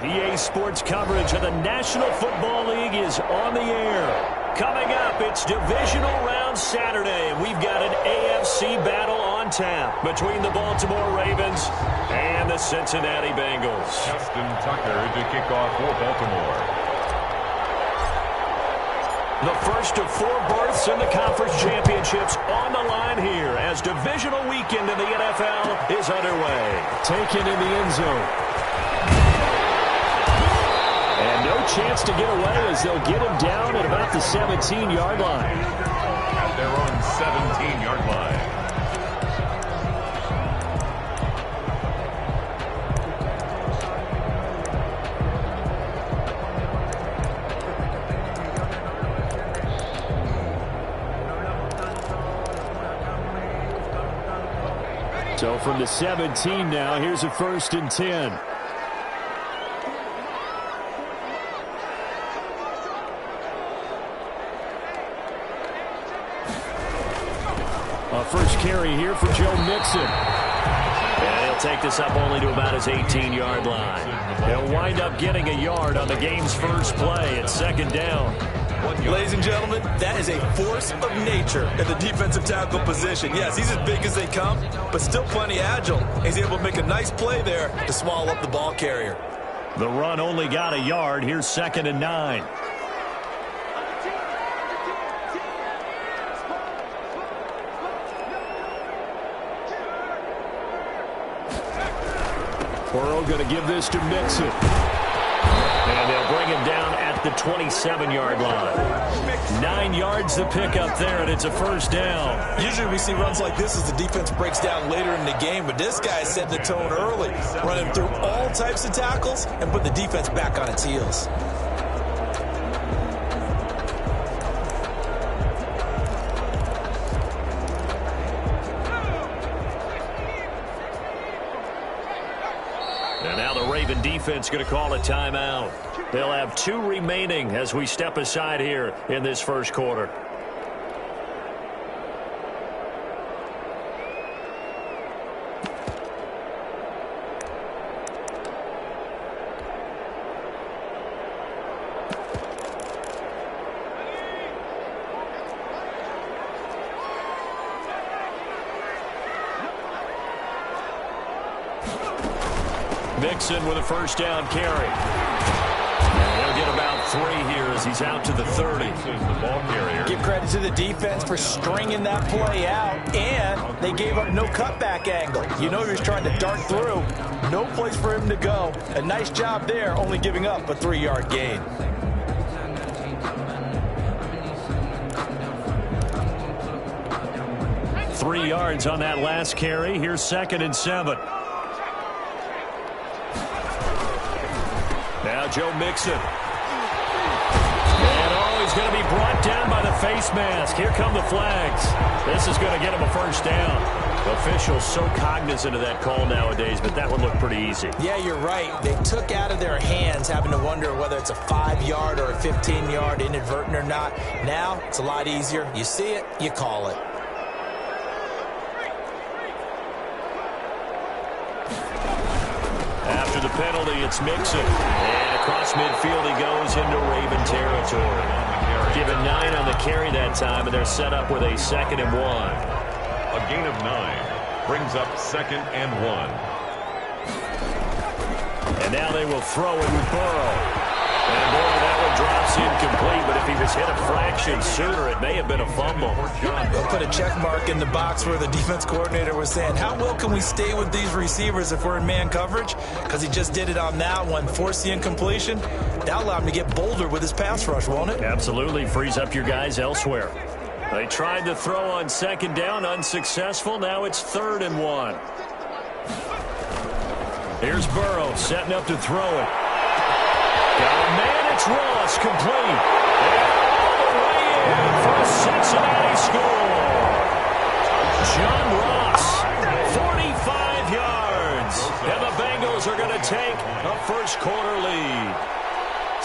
EA Sports coverage of the National Football League is on the air. Coming up, it's Divisional Round Saturday, and we've got an AFC battle on tap between the Baltimore Ravens and the Cincinnati Bengals. Justin Tucker to kick off for Baltimore. The first of 4 berths in the conference championships on the line here as divisional weekend in the NFL is underway. Taken in the end zone. And no chance to get away as they'll get him down at about the 17-yard line. At their own 17-yard line. So from the 17 now, here's a 1st and 10. A first carry here for Joe Mixon. And he'll take this up only to about his 18-yard line. He'll wind up getting a yard on the game's first play at 2nd down. Ladies and gentlemen, that is a force of nature at the defensive tackle position. Yes, he's as big as they come, but still plenty agile. He's able to make a nice play there to swallow up the ball carrier. The run only got a yard. Here's 2nd and 9. Burrow going to give this to Mixon. And they'll bring him down at the 27-yard line. 9 yards to pick up there, and it's a 1st down. Usually we see runs like this as the defense breaks down later in the game, but this guy set the tone early, running through all types of tackles and put the defense back on its heels. And now the Raven defense going to call a timeout. They'll have 2 remaining as we step aside here in this first quarter. Mixon with a 1st down carry. And he'll get about 3 here as he's out to the 30. The ball carrier. Give credit to the defense for stringing that play out, and they gave up no cutback angle. You know he was trying to dart through. No place for him to go. A nice job there, only giving up a 3-yard gain. Three yards on that last carry. Here's 2nd and 7. Now Joe Mixon. And he's going to be brought down by the face mask. Here come the flags. This is going to get him a 1st down. Officials so cognizant of that call nowadays, but that one looked pretty easy. Yeah, you're right. They took out of their hands having to wonder whether it's a 5-yard or a 15-yard inadvertent or not. Now it's a lot easier. You see it, you call it. After the penalty, it's Mixon. And across midfield he goes into Raven territory. Given 9 on the carry that time, and they're set up with a 2nd and 1. A gain of 9 brings up 2nd and 1. And now they will throw it with Burrow. And boy, that one drops incomplete, but if he was hit a fraction sooner, it may have been a fumble. They'll put a check mark in the box where the defense coordinator was saying, how well can we stay with these receivers if we're in man coverage? Because he just did it on that one, forced the incompletion. That'll allow him to get bolder with his pass rush, won't it? Absolutely, frees up your guys elsewhere. They tried to throw on 2nd down, unsuccessful. Now it's 3rd and 1. Here's Burrow setting up to throw it. Got a man, it's Ross, complete. And all the way in for a Cincinnati score. John Ross, 45 yards. And the Bengals are going to take a first quarter lead.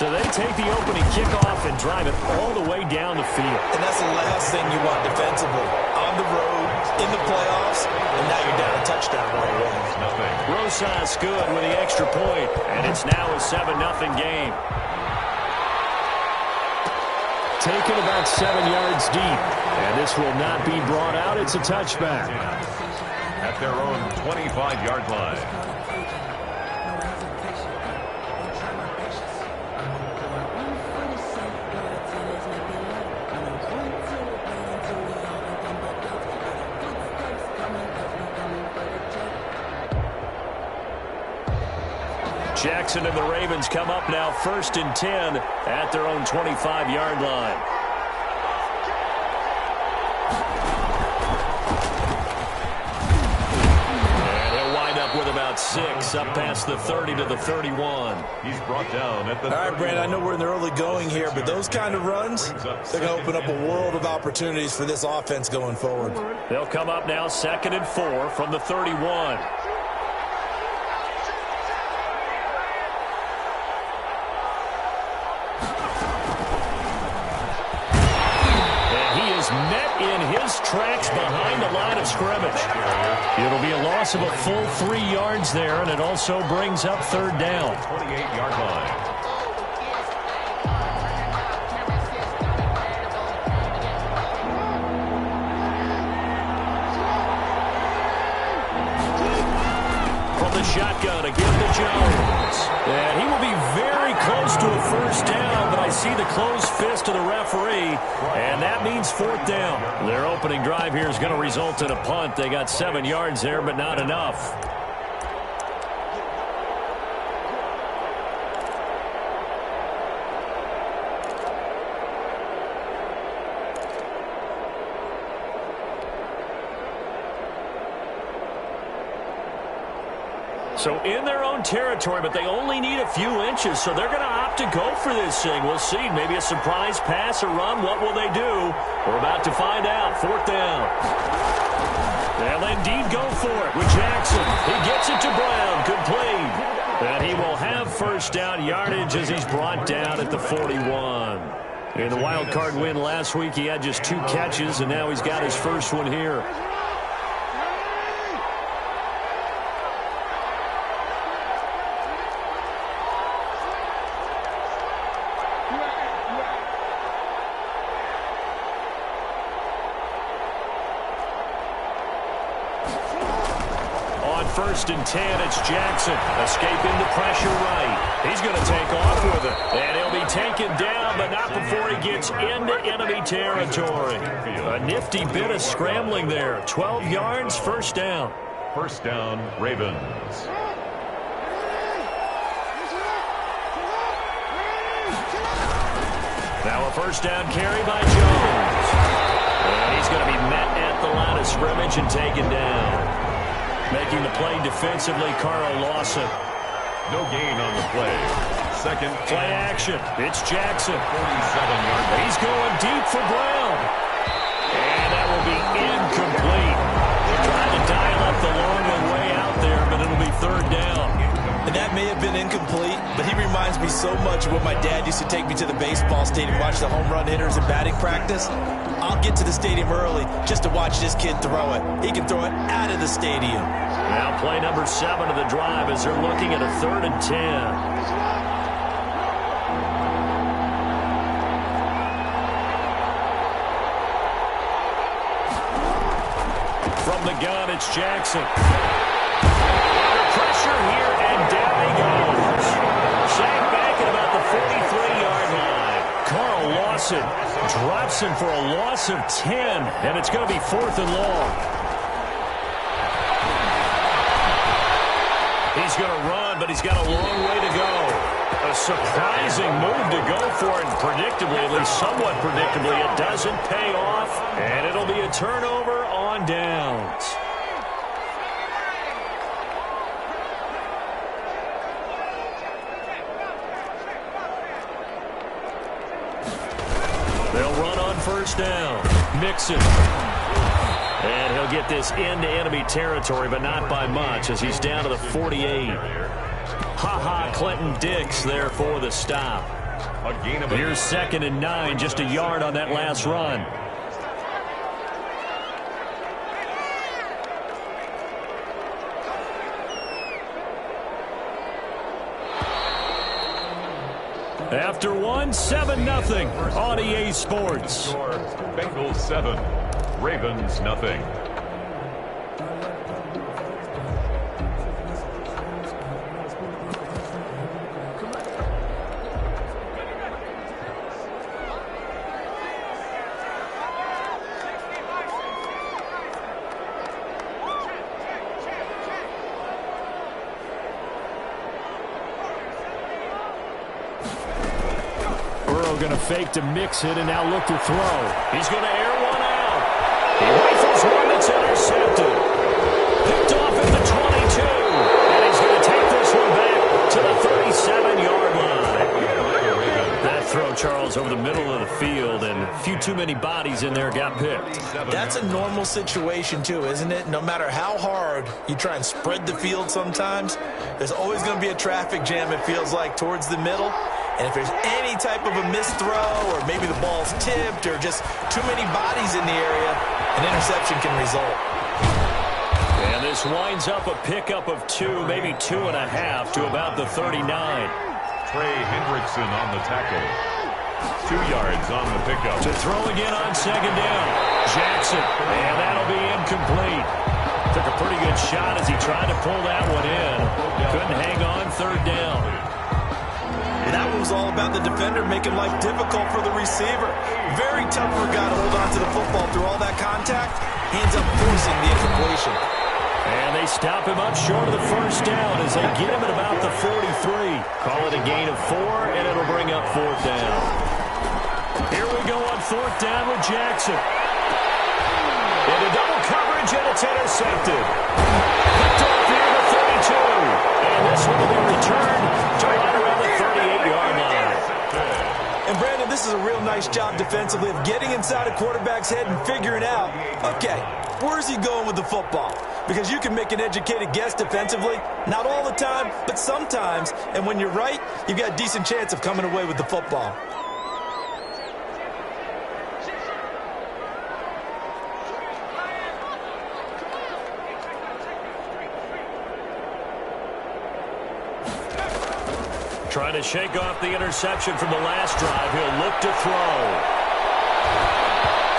So they take the opening kickoff and drive it all the way down the field. And that's the last thing you want defensively. On the road, in the playoffs, and now you're down a touchdown right away. Rosas good with the extra point, and it's now a 7-0 game. Taken about 7 yards deep, and this will not be brought out. It's a touchback. At their own 25-yard line. Jackson and the Ravens come up now 1st and 10 at their own 25-yard line. And he'll wind up with about 6 up past the 30 to the 31. He's brought down at the 31. All right, Brandon, I know we're in the early going here, but those kind of runs, they're going to open up a world of opportunities for this offense going forward. They'll come up now 2nd and 4 from the 31. Met in his tracks behind the line of scrimmage. It'll be a loss of a full 3 yards there, and it also brings up 3rd down. 28-yard line. From the shotgun, again to Jones. And he will be very close to a 1st down, but I see the closed fist of the referee, and that means 4th down. Their opening drive here is going to result in a punt. They got 7 yards there, but not enough. So in their own territory, but they only need a few inches, so they're going to opt to go for this thing. We'll see. Maybe a surprise pass or run. What will they do? We're about to find out. 4th down. They'll indeed go for it with Jackson. He gets it to Brown. Complete. And he will have 1st down yardage as he's brought down at the 41. In the wild card win last week, he had just 2 catches, and now he's got his 1st one here. On 1st and 10, it's Jackson. Escaping the pressure right. He's going to take off with it. And he'll be taken down, but not before he gets into enemy territory. A nifty bit of scrambling there. 12 yards, 1st down. 1st down, Ravens. Now a 1st down carry by Jones. And he's going to be met at the line of scrimmage and taken down. Making the play defensively, Carl Lawson. No gain on the play. 2nd play action. It's Jackson. 47-yard. He's going deep for Brown. And that will be incomplete. They're trying to dial up the long way out there, but it'll be 3rd down. And that may have been incomplete, but he reminds me so much of when my dad used to take me to the baseball stadium, watch the home run hitters in batting practice. I'll get to the stadium early just to watch this kid throw it. He can throw it out of the stadium. Now play number 7 of the drive as they're looking at a 3rd and 10. From the gun, it's Jackson. Pressure here, and down he goes. Sacked back at about the 43-yard line. Carl Lawson drops him for a loss of 10, and it's going to be 4th and long. He's going to run, but he's got a long way to go. A surprising move to go for it, and predictably, at least somewhat predictably, it doesn't pay off, and it'll be a turnover on downs. They'll run on 1st down. Mixon. And he'll get this into enemy territory, but not by much as he's down to the 48. Ha-ha, Clinton Dix there for the stop. A gain of Here's 2nd and 9, just a yard on that last run. After 7-0 on EA Sports. Bengals 7, Ravens nothing. Going to fake to mix it and now look to throw. He's going to air one out. He rifles one that's intercepted. Picked off at the 22. And he's going to take this one back to the 37-yard line. That throw, Charles, over the middle of the field, and a few too many bodies in there got picked. That's a normal situation, too, isn't it? No matter how hard you try and spread the field sometimes, there's always going to be a traffic jam, it feels like, towards the middle. And if there's any type of a missed throw, or maybe the ball's tipped, or just too many bodies in the area, an interception can result. And this winds up a pickup of 2, maybe 2.5 to about the 39. Trey Hendrickson on the tackle. 2 yards on the pickup. To throw again on 2nd down. Jackson, and that'll be incomplete. Took a pretty good shot as he tried to pull that one in. Couldn't hang on 3rd down. That one was all about the defender making life difficult for the receiver. Very tough for a guy to hold on to the football through all that contact. He ends up forcing the incompletion. And they stop him up short of the 1st down as they get him at about the 43. Call it a gain of 4, and it'll bring up 4th down. Here we go on 4th down with Jackson. Into double coverage, and it's intercepted. Picked off here to 32. And this one will be returned to right around the 38-yard line. And, Brandon, this is a real nice job defensively of getting inside a quarterback's head and figuring out, okay, where's he going with the football? Because you can make an educated guess defensively, not all the time, but sometimes. And when you're right, you've got a decent chance of coming away with the football. Trying to shake off the interception from the last drive. He'll look to throw.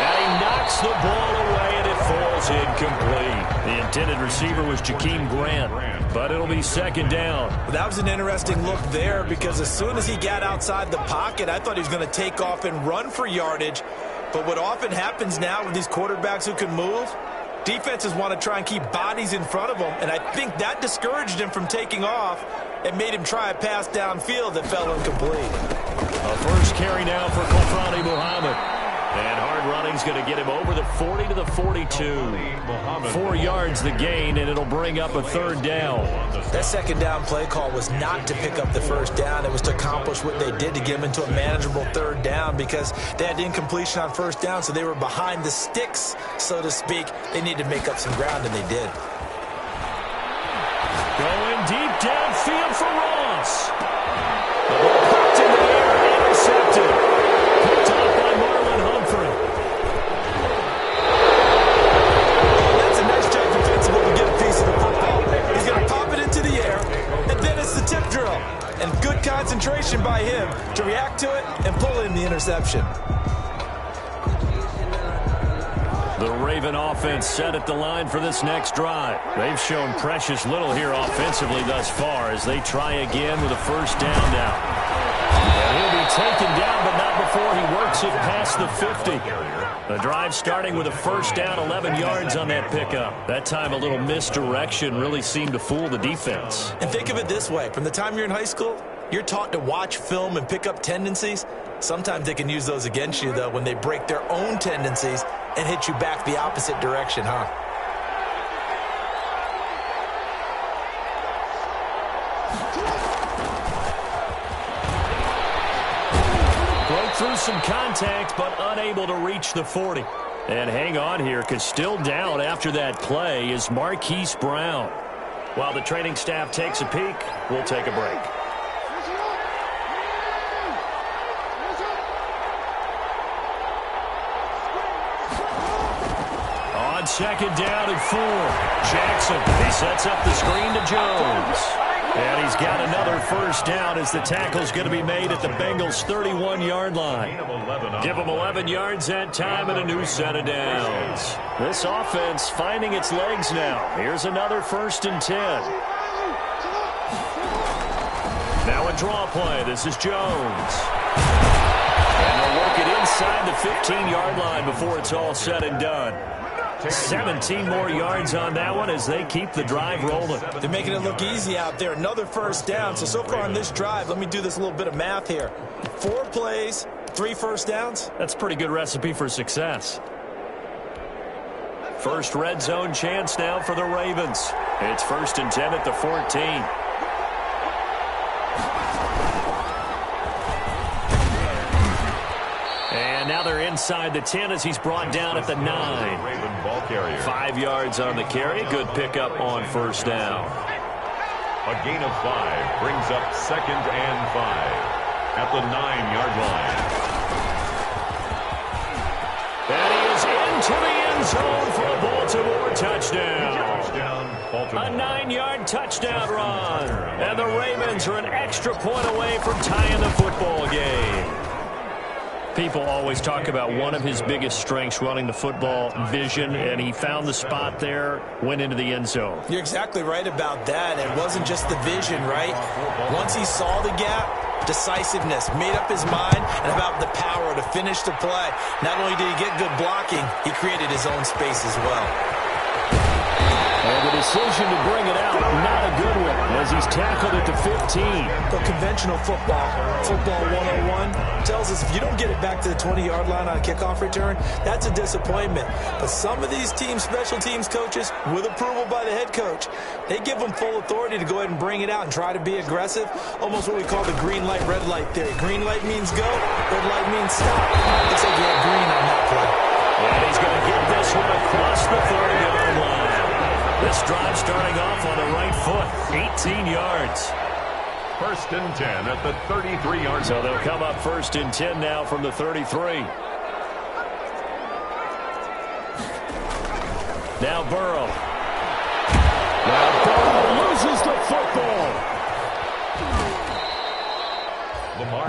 And he knocks the ball away, and it falls incomplete. The intended receiver was Jakeem Grant, but it'll be 2nd down. That was an interesting look there because as soon as he got outside the pocket, I thought he was going to take off and run for yardage. But what often happens now with these quarterbacks who can move, defenses want to try and keep bodies in front of them, and I think that discouraged him from taking off and made him try a pass downfield that fell incomplete. A first carry now for Kofrani Muhammad. And hard running's going to get him over the 40 to the 42. 4 yards the gain, and it'll bring up a 3rd down. That 2nd down play call was not to pick up the 1st down. It was to accomplish what they did to get him into a manageable 3rd down because they had incompletion on 1st down, so they were behind the sticks, so to speak. They needed to make up some ground, and they did. Going deep downfield for Ross. The ball popped in the air, intercepted. Picked off by Marlon Humphrey. That's a nice job defensively to get a piece of the football. He's going to pop it into the air, and then it's the tip drill. And good concentration by him to react to it and pull in the interception. The Raven offense set at the line for this next drive. They've shown precious little here offensively thus far as they try again with a 1st down now. And he'll be taken down, but not before he works it past the 50. The drive starting with a 1st down, 11 yards on that pickup. That time a little misdirection really seemed to fool the defense. And think of it this way. From the time you're in high school, you're taught to watch film and pick up tendencies. Sometimes they can use those against you, though, when they break their own tendencies and hit you back the opposite direction, huh? Broke through some contact, but unable to reach the 40. And hang on here, because still down after that play is Marquise Brown. While the training staff takes a peek, we'll take a break. second down and 4. Jackson, he sets up the screen to Jones. And he's got another first down as the tackle's going to be made at the Bengals' 31-yard line. Give them 11 yards that time and a new set of downs. This offense finding its legs now. Here's another 1st and 10. Now a draw play. This is Jones. And they'll work it inside the 15-yard line before it's all said and done. 17 more yards on that one as they keep the drive rolling. They're making it look easy out there. Another first down. So far on this drive, let me do this little bit of math here. 4 plays, 3 first downs. That's a pretty good recipe for success. First red zone chance now for the Ravens. It's 1st and 10 at the 14. Now they're inside the 10 as he's brought down at the 9. 5 yards on the carry. Good pickup on first down. A gain of 5 brings up 2nd and 5 at the 9-yard line. And he is into the end zone for a Baltimore touchdown. A 9-yard touchdown run. And the Ravens are an extra point away from tying the football game. People always talk about one of his biggest strengths running the football, vision, and he found the spot there, went into the end zone. You're exactly right about that. It wasn't just the vision, right? Once he saw the gap, decisiveness, made up his mind, and about the power to finish the play. Not only did he get good blocking, he created his own space as well. And the decision to bring it out, not a good one, as he's tackled at the 15. But conventional football 101, tells us if you don't get it back to the 20-yard line on a kickoff return, that's a disappointment. But some of these team special teams coaches, with approval by the head coach, they give them full authority to go ahead and bring it out and try to be aggressive, almost what we call the green light, red light theory. Green light means go, red light means stop. Looks like he had green on that play. And he's going to get this one across the 30-yard line. This drive starting off on the right foot, 18 yards. 1st and 10 at the 33-yard line. So they'll come up 1st and 10 now from the 33. Now Burrow. Now Burrow loses the football.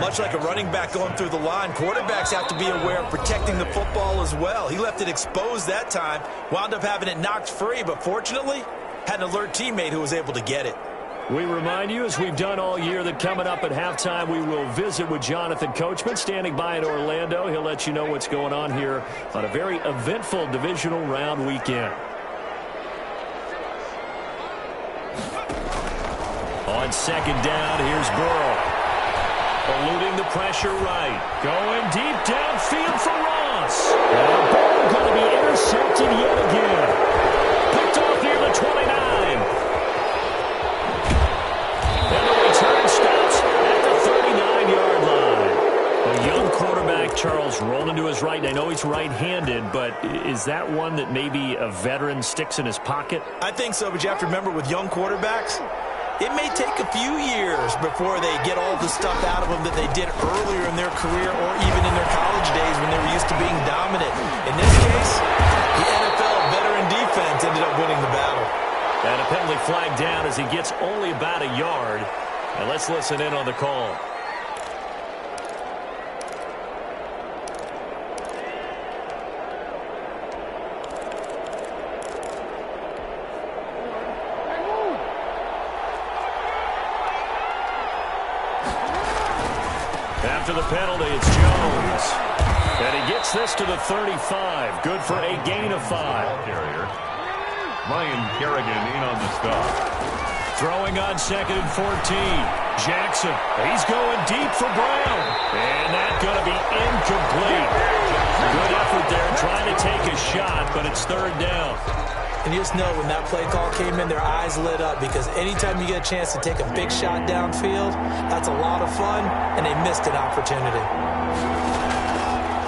Much like a running back going through the line, quarterbacks have to be aware of protecting the football as well. He left it exposed that time, wound up having it knocked free, but fortunately, had an alert teammate who was able to get it. We remind you, as we've done all year, that coming up at halftime, we will visit with Jonathan Coachman, standing by in Orlando. He'll let you know what's going on here on a very eventful divisional round weekend. On 2nd down, here's Burrow. Eluding the pressure right. Going deep downfield for Ross. And the ball going to be intercepted yet again. Picked off near the 29. And the return stops at the 39-yard line. A young quarterback, Charles, rolling to his right. I know he's right-handed, but is that one that maybe a veteran sticks in his pocket? I think so, but you have to remember with young quarterbacks, it may take a few years before they get all the stuff out of them that they did earlier in their career or even in their college days when they were used to being dominant. In this case, the NFL veteran defense ended up winning the battle. And a penalty flag down as he gets only about a yard. And let's listen in on the call. After the penalty, it's Jones. And he gets this to the 35. Good for a gain of 5. Carrier. Ryan Kerrigan in on the stop. Throwing on 2nd and 14. Jackson, he's going deep for Brown. And that's going to be incomplete. Good effort there trying to take a shot, but it's 3rd down. And you just know when that play call came in, their eyes lit up because anytime you get a chance to take a big shot downfield, that's a lot of fun, and they missed an opportunity.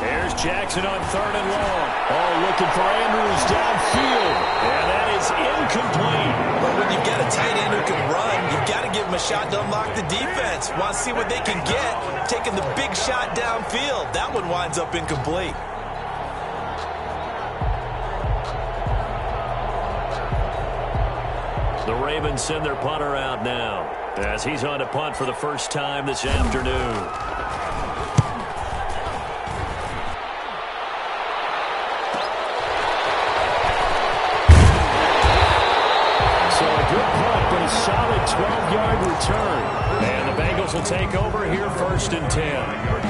There's Jackson on 3rd and long. Oh, looking for Andrews downfield. And that is incomplete. But when you've got a tight end who can run, you've got to give him a shot to unlock the defense. Want to see what they can get, taking the big shot downfield. That one winds up incomplete. The Ravens send their punter out now as he's on to punt for the first time this afternoon. So a good punt, but a solid 12-yard return. And the Bengals will take over here 1st and 10.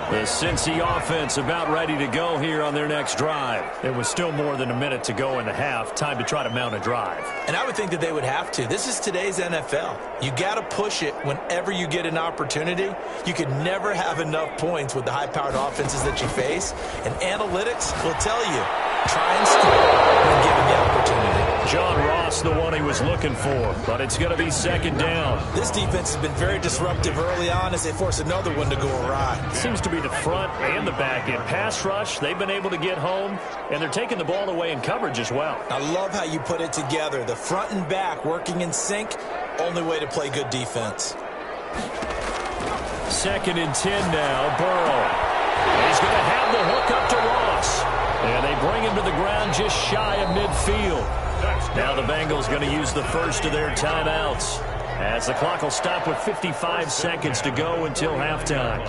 The Cincy offense about ready to go here on their next drive. It was still more than a minute to go in the half. Time to try to mount a drive. And I would think that they would have to. This is today's NFL. You got to push it whenever you get an opportunity. You could never have enough points with the high-powered offenses that you face. And analytics will tell you, try and score when given the opportunity. John Ross, the one he was looking for, but it's going to be 2nd down. This defense has been very disruptive early on as they force another one to go awry. Seems to be the front and the back end. Pass rush, they've been able to get home, and they're taking the ball away in coverage as well. I love how you put it together. The front and back working in sync, only way to play good defense. 2nd and 10 now, Burrow. He's going to have the hook up to Ross. And they bring him to the ground just shy of midfield. Now the Bengals going to use the first of their timeouts, as the clock will stop with 55 seconds to go until halftime.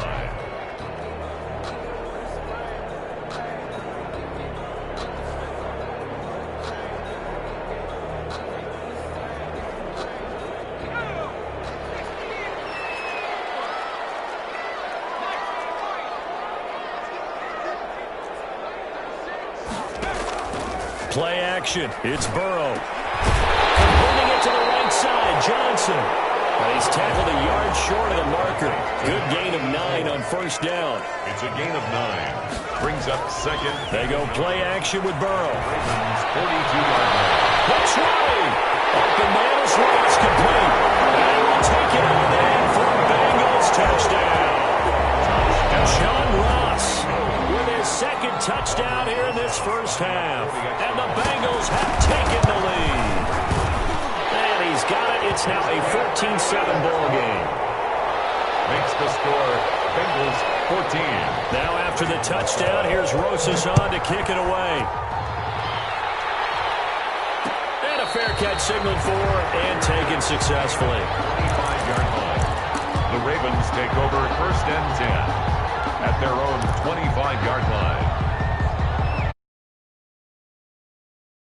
Play action. It's Burrow. Moving it to the right side, Johnson. But he's tackled a yard short of the marker. Good gain of 9 on 1st down. It's a gain of 9. Brings up 2nd. They go play action with Burrow. Ravens 42-yard line. That's right. Open man is Ross complete. And he will take it out of there for a Bengals touchdown. John Ross with his 2nd touchdown here in this 1st half. And the Bengals have taken the lead. And he's got it. It's now a 14-7 ball game. Makes the score Bengals 14. Now after the touchdown, here's Rosas on to kick it away. And a fair catch signaled for and taken successfully. 25-yard line. The Ravens take over 1st and 10 at their own 25-yard line.